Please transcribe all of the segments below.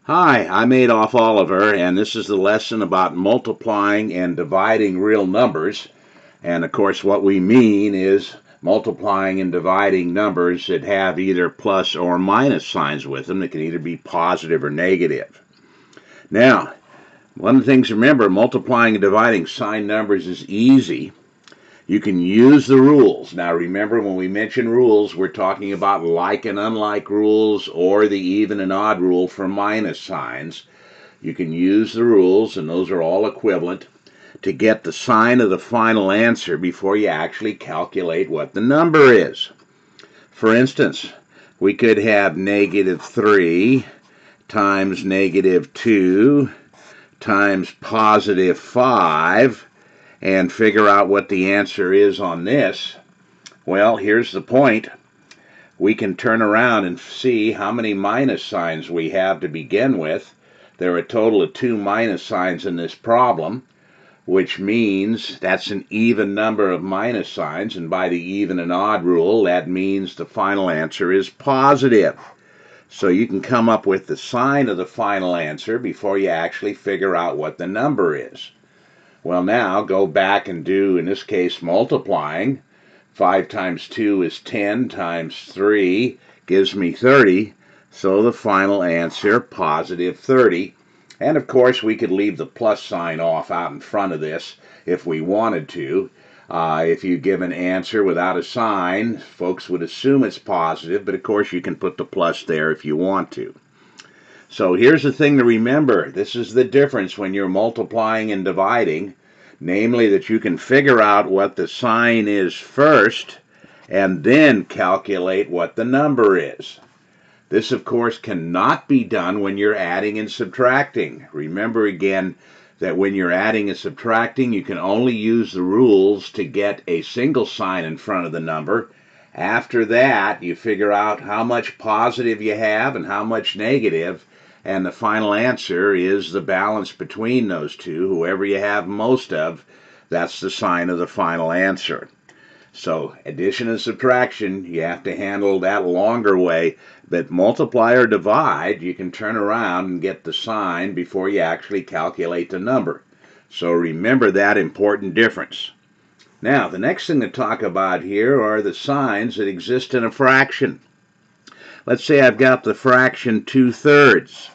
Hi, I'm Adolph Oliver, and this is the lesson about multiplying and dividing real numbers. And of course, what we mean is multiplying and dividing numbers that have either plus or minus signs with them. That can either be positive or negative. Now, one of the things to remember, multiplying and dividing signed numbers is easy. You can use the rules. Now remember, when we mention rules, we're talking about like and unlike rules or the even and odd rule for minus signs. You can use the rules, and those are all equivalent, to get the sign of the final answer before you actually calculate what the number is. For instance, we could have negative 3 times negative 2 times positive 5 and figure out what the answer is on this. Well, here's the point. We can turn around and see how many minus signs we have to begin with. There are a total of 2 minus signs in this problem, which means that's an even number of minus signs, and by the even and odd rule, that means the final answer is positive. So you can come up with the sign of the final answer before you actually figure out what the number is. Well, now go back and do, in this case, multiplying. 5 times 2 is 10 times 3 gives me 30. So the final answer, positive 30. And of course, we could leave the plus sign off out in front of this if we wanted to. If you give an answer without a sign, folks would assume it's positive, but of course you can put the plus there if you want to. So here's the thing to remember. This is the difference when you're multiplying and dividing, namely that you can figure out what the sign is first and then calculate what the number is. This, of course, cannot be done when you're adding and subtracting. Remember again that when you're adding and subtracting, you can only use the rules to get a single sign in front of the number. After that, you figure out how much positive you have and how much negative, and the final answer is the balance between those two. Whoever you have most of, that's the sign of the final answer. So addition and subtraction, you have to handle that longer way. But multiply or divide, you can turn around and get the sign before you actually calculate the number. So remember that important difference. Now, the next thing to talk about here are the signs that exist in a fraction. Let's say I've got the fraction 2/3.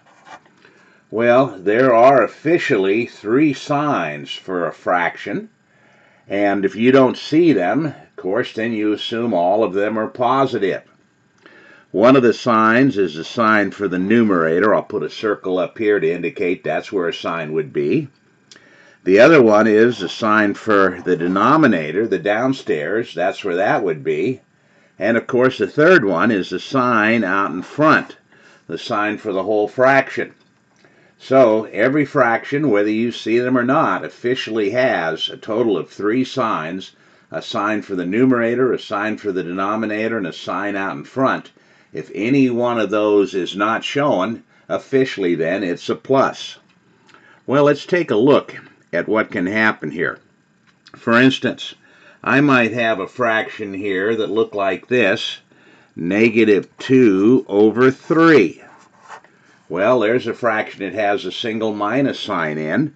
Well, there are officially 3 signs for a fraction, and if you don't see them, of course, then you assume all of them are positive. One of the signs is the sign for the numerator. I'll put a circle up here to indicate that's where a sign would be. The other one is the sign for the denominator, the downstairs. That's where that would be. And of course, the third one is the sign out in front, the sign for the whole fraction. So every fraction, whether you see them or not, officially has a total of 3 signs: a sign for the numerator, a sign for the denominator, and a sign out in front. If any one of those is not shown, officially then it's a plus. Well, let's take a look at what can happen here. For instance, I might have a fraction here that looked like this, negative 2 over 3. Well, there's a fraction that has a single minus sign in.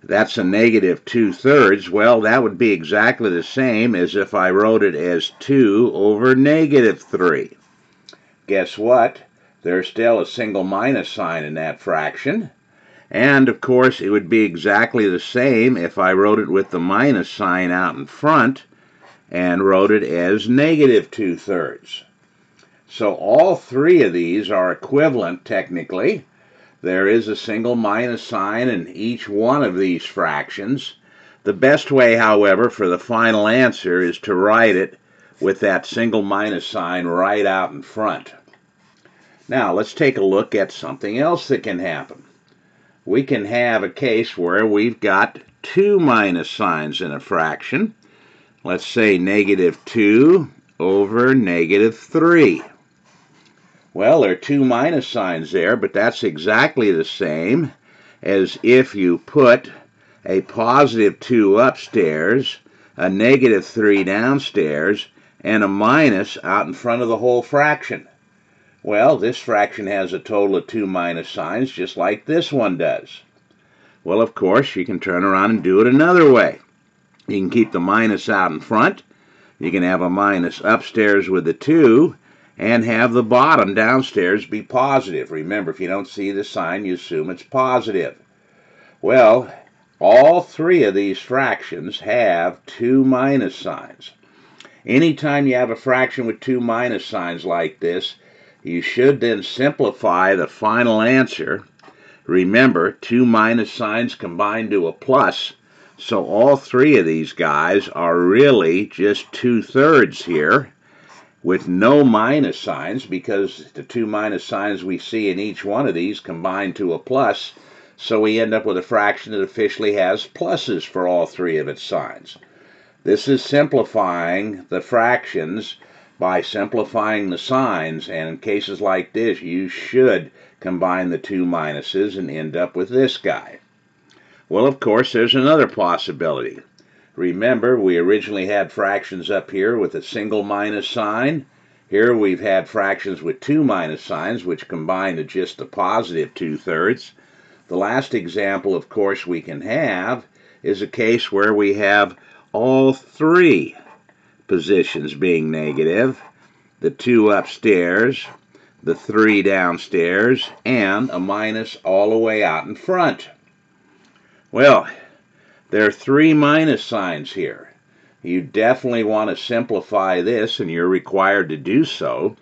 That's a negative 2/3. Well, that would be exactly the same as if I wrote it as 2 over negative 3. Guess what? There's still a single minus sign in that fraction. And, of course, it would be exactly the same if I wrote it with the minus sign out in front and wrote it as negative 2/3. So all 3 of these are equivalent technically. There is a single minus sign in each one of these fractions. The best way, however, for the final answer is to write it with that single minus sign right out in front. Now, let's take a look at something else that can happen. We can have a case where we've got 2 minus signs in a fraction. Let's say negative 2 over negative 3. Well, there are 2 minus signs there, but that's exactly the same as if you put a positive 2 upstairs, a negative 3 downstairs, and a minus out in front of the whole fraction. Well, this fraction has a total of 2 minus signs, just like this one does. Well, of course, you can turn around and do it another way. You can keep the minus out in front. You can have a minus upstairs with the 2, and have the bottom downstairs be positive. Remember, if you don't see the sign, you assume it's positive. Well, all three of these fractions have 2 minus signs. Anytime you have a fraction with 2 minus signs like this, you should then simplify the final answer. Remember, 2 minus signs combine to a plus, so all three of these guys are really just 2/3 here with no minus signs, because the 2 minus signs we see in each one of these combine to a plus, so we end up with a fraction that officially has pluses for all three of its signs. This is simplifying the fractions by simplifying the signs, and in cases like this, you should combine the 2 minuses and end up with this guy. Well, of course, there's another possibility. Remember, we originally had fractions up here with a single minus sign. Here we've had fractions with 2 minus signs, which combine to just a positive 2/3. The last example, of course, we can have is a case where we have all three positions being negative, the 2 upstairs, the 3 downstairs, and a minus all the way out in front. Well, there are 3 minus signs here. You definitely want to simplify this, and you're required to do so.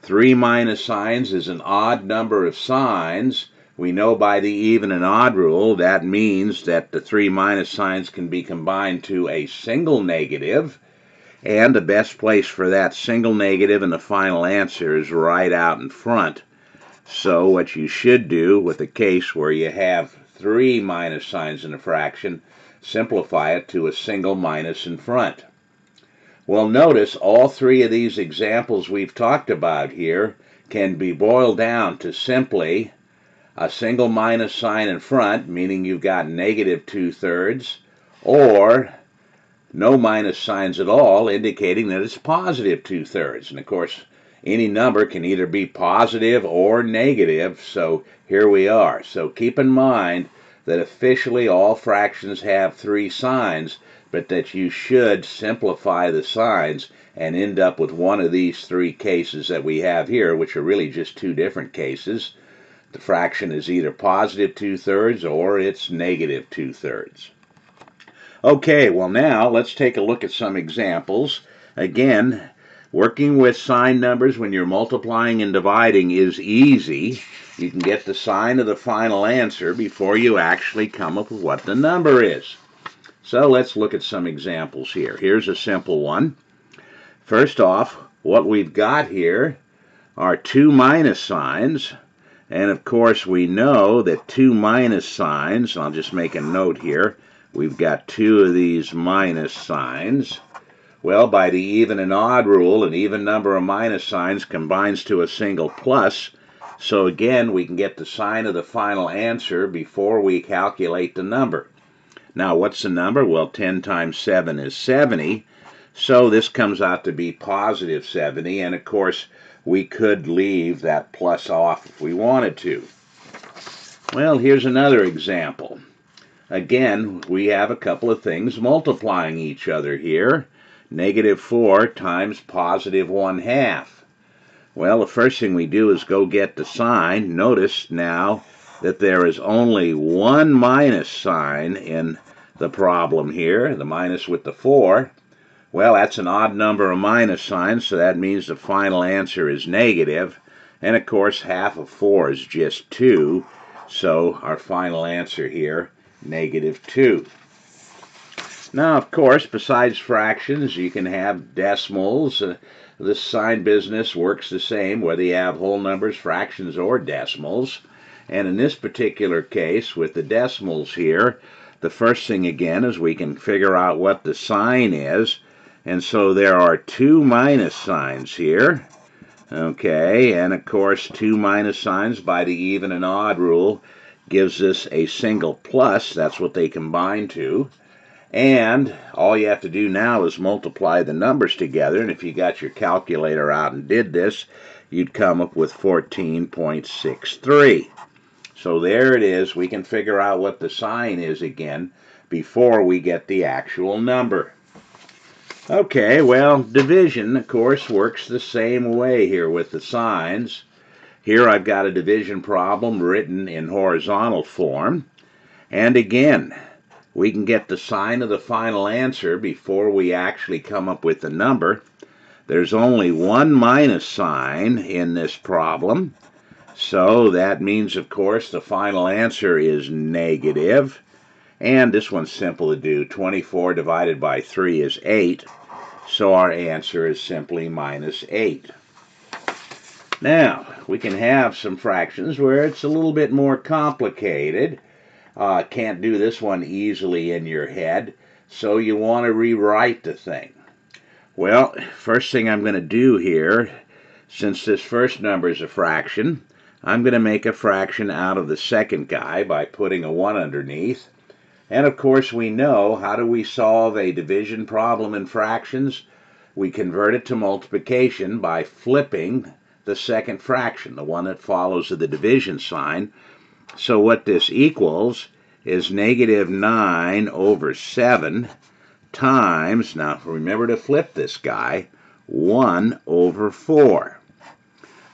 3 minus signs is an odd number of signs. We know by the even and odd rule that means that the 3 minus signs can be combined to a single negative, and the best place for that single negative in the final answer is right out in front. So what you should do with a case where you have 3 minus signs in a fraction, simplify it to a single minus in front. Well, notice all three of these examples we've talked about here can be boiled down to simply a single minus sign in front, meaning you've got negative 2/3, or no minus signs at all, indicating that it's positive 2/3. And of course, any number can either be positive or negative, so here we are. So keep in mind that officially all fractions have 3 signs, but that you should simplify the signs and end up with one of these 3 cases that we have here, which are really just 2 different cases. The fraction is either positive 2/3 or it's negative 2/3. Okay, well now let's take a look at some examples. Again, working with sign numbers when you're multiplying and dividing is easy. You can get the sign of the final answer before you actually come up with what the number is. So let's look at some examples here. Here's a simple one. First off, what we've got here are 2 minus signs. And of course we know that 2 minus signs, I'll just make a note here, we've got 2 of these minus signs. Well, by the even and odd rule, an even number of minus signs combines to a single plus. So again, we can get the sign of the final answer before we calculate the number. Now, what's the number? Well, 10 times 7 is 70. So this comes out to be positive 70. And of course, we could leave that plus off if we wanted to. Well, here's another example. Again, we have a couple of things multiplying each other here. Negative 4 times positive 1/2. Well, the first thing we do is go get the sign. Notice now that there is only one minus sign in the problem here, the minus with the 4. Well, that's an odd number of minus signs, so that means the final answer is negative. And of course, half of 4 is just 2, so our final answer here, negative 2. Now, of course, besides fractions, you can have decimals. This sign business works the same, whether you have whole numbers, fractions, or decimals. And in this particular case, with the decimals here, the first thing again is we can figure out what the sign is. And so there are 2 minus signs here. Okay, and of course 2 minus signs by the even and odd rule gives us a single plus. That's what they combine to. And all you have to do now is multiply the numbers together. And if you got your calculator out and did this, you'd come up with 14.63. So there it is. We can figure out what the sign is again before we get the actual number. Okay, well, division, of course, works the same way here with the signs. Here I've got a division problem written in horizontal form. And again, we can get the sign of the final answer before we actually come up with the number. There's only one minus sign in this problem. So that means, of course, the final answer is negative. And this one's simple to do. 24 divided by 3 is 8. So our answer is simply minus 8. Now, we can have some fractions where it's a little bit more complicated. Can't do this one easily in your head, so you want to rewrite the thing. Well, first thing I'm going to do here, since this first number is a fraction, I'm going to make a fraction out of the second guy by putting a 1 underneath. And of course we know, how do we solve a division problem in fractions? We convert it to multiplication by flipping the second fraction, the one that follows the division sign. So what this equals is negative 9 over 7 times, now remember to flip this guy, 1 over 4.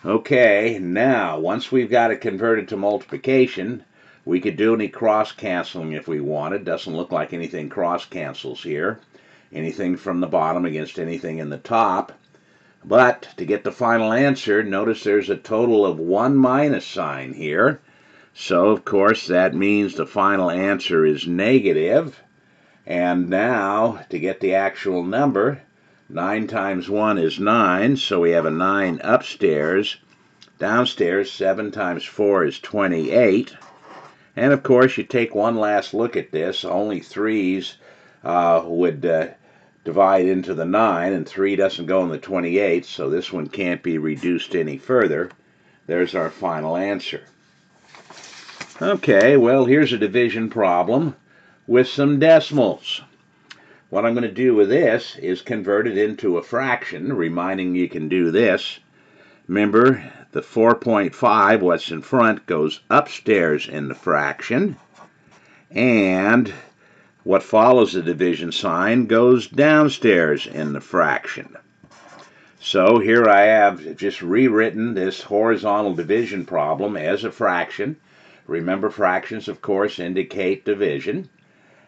Okay, now once we've got it converted to multiplication, we could do any cross-canceling if we wanted. Doesn't look like anything cross-cancels here. Anything from the bottom against anything in the top. But to get the final answer, notice there's a total of 1 minus sign here. So, of course, that means the final answer is negative. And now, to get the actual number, 9 times 1 is 9, so we have a 9 upstairs. Downstairs, 7 times 4 is 28. And, of course, you take one last look at this. Only 3's would divide into the 9, and 3 doesn't go in the 28, so this one can't be reduced any further. There's our final answer. Okay, well, here's a division problem with some decimals. What I'm going to do with this is convert it into a fraction, reminding you can do this. Remember, the 4.5, what's in front, goes upstairs in the fraction, and what follows the division sign goes downstairs in the fraction. So here I have just rewritten this horizontal division problem as a fraction. Remember, fractions, of course, indicate division.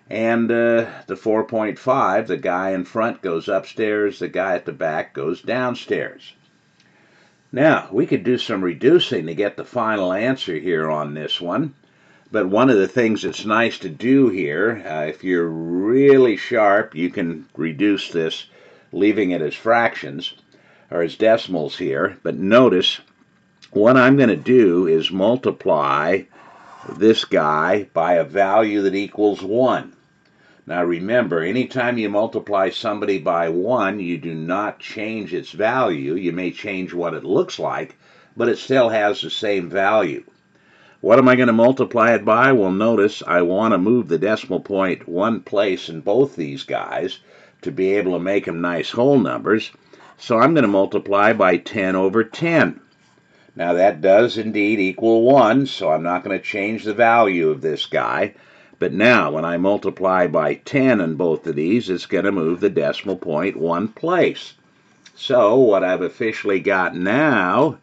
And the 4.5, the guy in front goes upstairs, the guy at the back goes downstairs. Now, we could do some reducing to get the final answer here on this one. But one of the things that's nice to do here, if you're really sharp, you can reduce this, leaving it as fractions, or as decimals here. But notice, what I'm going to do is multiply this guy by a value that equals 1. Now remember, anytime you multiply somebody by 1, you do not change its value. You may change what it looks like, but it still has the same value. What am I going to multiply it by? Well, notice I want to move the decimal point one place in both these guys to be able to make them nice whole numbers. So I'm going to multiply by 10 over 10. Now that does indeed equal 1, so I'm not going to change the value of this guy. But now, when I multiply by 10 in both of these, it's going to move the decimal point one place. So, what I've officially got now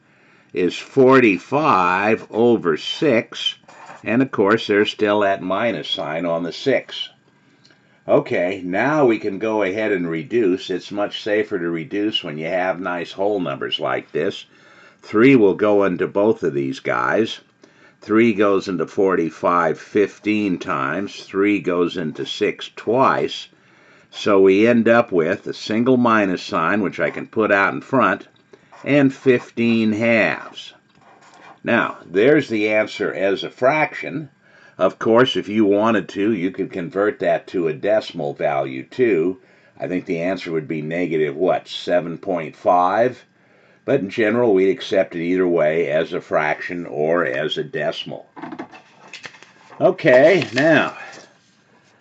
is 45 over 6. And, of course, there's still that minus sign on the 6. Okay, now we can go ahead and reduce. It's much safer to reduce when you have nice whole numbers like this. 3 will go into both of these guys. 3 goes into 45 15 times. 3 goes into 6 twice. So we end up with a single minus sign, which I can put out in front, and 15 halves. Now, there's the answer as a fraction. Of course, if you wanted to, you could convert that to a decimal value too. I think the answer would be negative, what, 7.5? But in general, we'd accept it either way, as a fraction or as a decimal. Okay, now,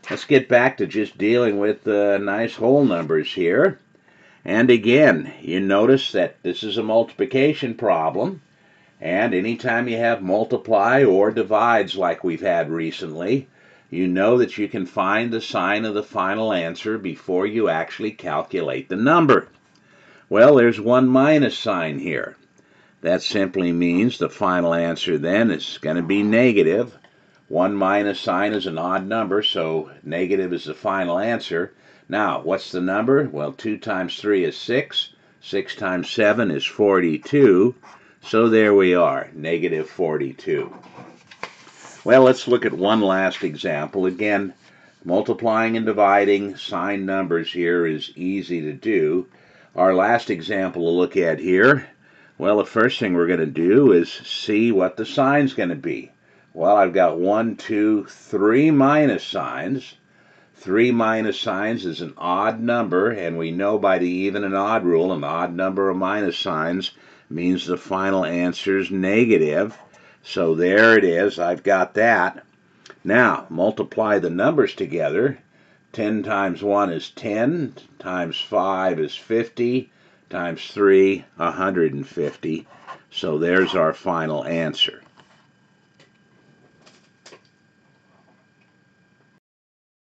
let's get back to just dealing with nice whole numbers here. And again, you notice that this is a multiplication problem, and anytime you have multiply or divides like we've had recently, you know that you can find the sign of the final answer before you actually calculate the number. Well, there's one minus sign here. That simply means the final answer then is going to be negative. One minus sign is an odd number, so negative is the final answer. Now, what's the number? Well, 2 times 3 is 6. 6 times 7 is 42. So there we are, negative 42. Well, let's look at one last example. Again, multiplying and dividing sign numbers here is easy to do. Our last example to look at here, well, the first thing we're going to do is see what the sign's going to be. Well, I've got 1, 2, 3 minus signs. 3 minus signs is an odd number, and we know by the even and odd rule, an odd number of minus signs means the final answer is negative. So there it is, I've got that. Now, multiply the numbers together. 10 times 1 is 10, times 5 is 50, times 3, 150. So there's our final answer.